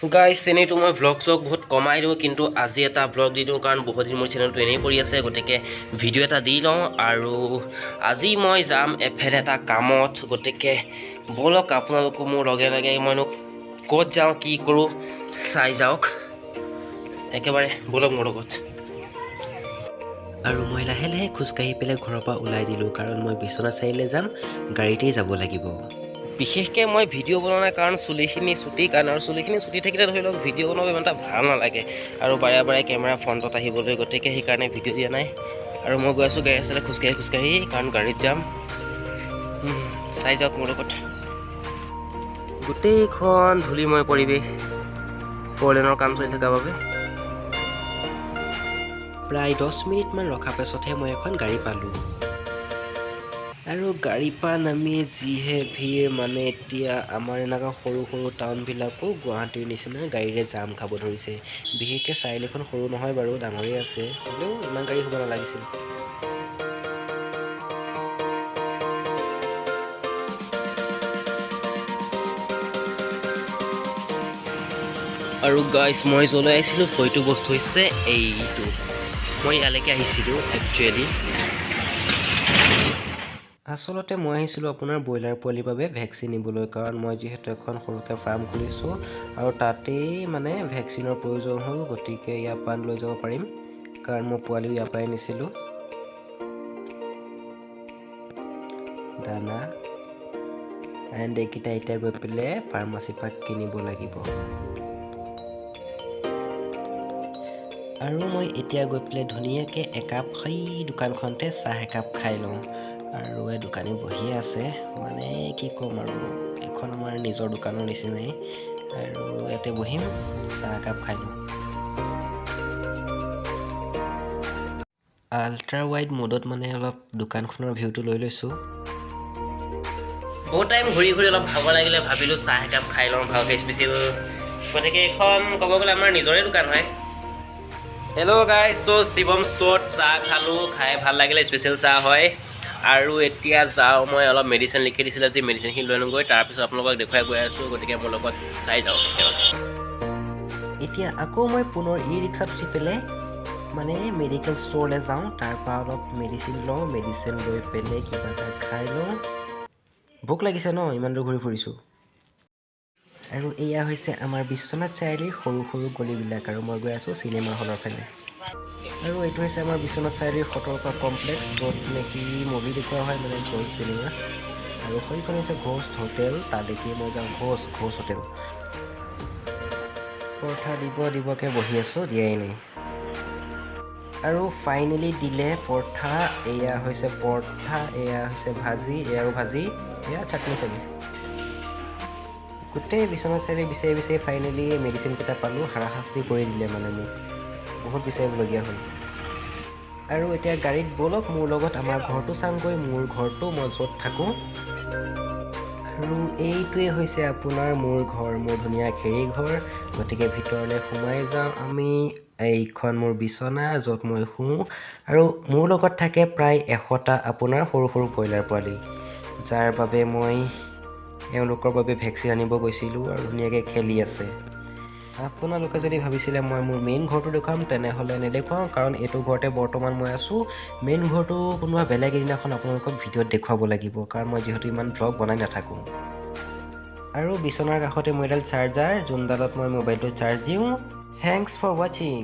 Guys এনেইতো মই vlog চগ বহুত কমাই দিওঁ, কিন্তু আজি এটা ভ্লগ দি দিওঁ কাৰণ বহুত দিন মোৰ চেনেলটো এনেই পৰি আছে, গতিকে ভিডিঅ' এটা দি লওঁ। আৰু আজি মই যাম এফালে এটা কামত, গতিকে ব'লক আপোনালোকো মোৰ লগে লগে মইনো ক'ত যাওঁ কি কৰোঁ চাই যাওক একেবাৰে, ব'লক মোৰ লগত। আৰু মই লাহে লাহে খোজকাঢ়ি পেলাই ঘৰৰ পৰা ওলাই দিলোঁ, কাৰণ মই বিশ্বনাথ চাৰিআলিলৈ যাম, গাড়ীতেই যাব লাগিব। বিশেষকৈ মই ভিডিঅ' বনোৱা নাই কাৰণ চুলিখিনি চুটি কাৰণে, আৰু চুলিখিনি চুটি থাকিলে ধৰি লওক ভিডিঅ' বনাব ইমান এটা ভাল নালাগে আৰু বাৰে বাৰে কেমেৰা ফ্ৰণ্টত আহিবলৈ, গতিকে সেইকাৰণে ভিডিঅ' দিয়া নাই। আৰু মই গৈ আছোঁ গাড়ী ৰাস্তালৈ খোজকাঢ়ি কাৰণ গাড়ীত যাম। চাই যাওক মোৰ লগত। গোটেইখন ধূলিময় পৰিৱেশ, ফ'ৰলেনৰ কাম চলি থকাৰ বাবে। প্ৰায় 10 মিনিটমান ৰখাৰ পাছতহে মই এখন গাড়ী পালোঁ। আৰু গাড়ীৰ পৰা নামি যিহে ভিৰ, মানে এতিয়া আমাৰ এনেকুৱা সৰু সৰু টাউনবিলাকো গুৱাহাটীৰ নিচিনা গাড়ীৰে জাম খাব ধৰিছে। বিশেষকৈ চাৰিআলিখন সৰু নহয় বাৰু, ডাঙৰেই আছে, হ'লেও ইমান গাড়ী হ'ব নালাগিছিল। আৰু গাইজ মই য'লৈ আহিছিলোঁ সেইটো বস্তু হৈছে এইটো। মই ইয়ালৈকে আহিছিলোঁ একচুৱেলি। আচলতে মই আহিছিলোঁ আপোনাৰ ব্ৰইলাৰ পোৱালিৰ বাবে ভেকচিন নিবলৈ, কাৰণ মই যিহেতু এখন সৰুকৈ ফাৰ্ম খুলিছোঁ আৰু তাতেই মানে ভেকচিনৰ প্ৰয়োজন হ'ল, গতিকে ইয়াৰ পৰা লৈ যাব পাৰিম, কাৰণ মই পোৱালিও ইয়াৰ পৰাই নিছিলোঁ। দানা এণ্ড এইকেইটা এতিয়া গৈ পেলাই ফাৰ্মাচীৰ পৰা কিনিব লাগিব। আৰু মই এতিয়া গৈ পেলাই ধুনীয়াকৈ একাপ সেই দোকানখনতে চাহ একাপ খাই লওঁ। আৰু এই দোকানী বহিয়ে আছে, মানে কি ক'ম আৰু, এখন আমাৰ নিজৰ দোকানৰ নিচিনাই। আৰু ইয়াতে বহিম, চাহ একাপ খাই লওঁ। আল্ট্ৰা ৱাইড মোডত মানে অলপ দোকানখনৰ ভিউটো লৈ লৈছোঁ। বহুত টাইম ঘূৰি ঘূৰি অলপ ভাগৰ লাগিলে, ভাবিলোঁ চাহ একাপ খাই লওঁ ভালকৈ স্পেচিয়েল, গতিকে এইখন ক'ব গ'লে আমাৰ নিজৰে দোকান হয়। হেল্ল' গাইজ, তো শিৱম ষ্ট'ৰত চাহ খালোঁ, খাই ভাল লাগিলে, স্পেচিয়েল চাহ হয়। আৰু এতিয়া যাওঁ, মই অলপ মেডিচিন লিখি দিছিলে যে মেডিচিনখিনি লৈ আনোগৈ, তাৰপিছত আপোনালোকক দেখুৱাই গৈ আছোঁ, গতিকে মোৰ লগত চাই যাওঁ। এতিয়া আকৌ মই পুনৰ ই ৰিক্সাত উঠি পেলাই মানে মেডিকেল ষ্ট'ৰলৈ যাওঁ, তাৰপৰা অলপ মেডিচিন লওঁ, মেডিচিন লৈ পেলাই কিবা এটা খাই লওঁ। ভোক লাগিছে ন, ইমান দূৰ ঘূৰি ফুৰিছোঁ। আৰু এয়া হৈছে আমাৰ বিশ্বনাথ চাৰিআলিৰ সৰু সৰু গলিবিলাক, আৰু মই গৈ আছোঁ চিনেমা হলৰ ফালে। আৰু এইটো হৈছে আমাৰ বিশ্বনাথ চাৰিআলিৰ সতৰ্ক কমপ্লেক্স, য'ত নেকি মুভি দেখুওৱা হয়, মানে গ'ল্ড চিনেমা। আৰু সেইখন হৈছে ঘোষ হোটেল, তালৈকে মই যাওঁ, ঘোষ হোটেল। পৰঠা দিবকৈ বহি আছোঁ, দিয়াই নাই। আৰু ফাইনেলি দিলে পৰঠা, এয়া হৈছে পৰঠা, এয়া হৈছে ভাজি, এয়াও ভাজি, এয়া চাটনি চাগে। গোটেই বিশ্বনাথ চাৰিআলি বিচাৰি বিচাৰি ফাইনেলি মেডিচিনকেইটা পালোঁ, হাৰাশাস্তি কৰি দিলে মানে মোক, বহুত বিচাৰিবলগীয়া হ'ল। আৰু এতিয়া গাড়ীত ব'লক মোৰ লগত আমাৰ ঘৰটো চাওঁগৈ, মোৰ ঘৰটো, মই য'ত থাকোঁ। আৰু এইটোৱে হৈছে আপোনাৰ মোৰ ঘৰ, মোৰ ধুনীয়া খেৰী ঘৰ, গতিকে ভিতৰলৈ সোমাই যাওঁ আমি। এইখন মোৰ বিচনা, য'ত মই শুওঁ, আৰু মোৰ লগত থাকে প্ৰায় 100টা আপোনাৰ সৰু সৰু ব্ৰইলাৰ পোৱালি, যাৰ বাবে মই এওঁলোকৰ বাবে ভেকচিন আনিব গৈছিলোঁ, আৰু ধুনীয়াকৈ খেলি আছে। আপোনালোকে যদি ভাবিছিলে মই মোৰ মেইন ঘৰটো দেখুৱাম, তেনেহ'লে নেদেখুৱাওঁ, কাৰণ এইটো ঘৰতে বৰ্তমান মই আছোঁ। মেইন ঘৰটো কোনোবা বেলেগ এদিনাখন আপোনালোকক ভিডিঅ'ত দেখুৱাব লাগিব, কাৰণ মই যিহেতু ইমান ভ্লগ বনাই নাথাকোঁ। আৰু বিচনাৰ কাষতে মোৰ এডাল চাৰ্জাৰ, যোনডালত মই মোবাইলটো চাৰ্জ দিওঁ। থেংকছ ফৰ ৱাচিং।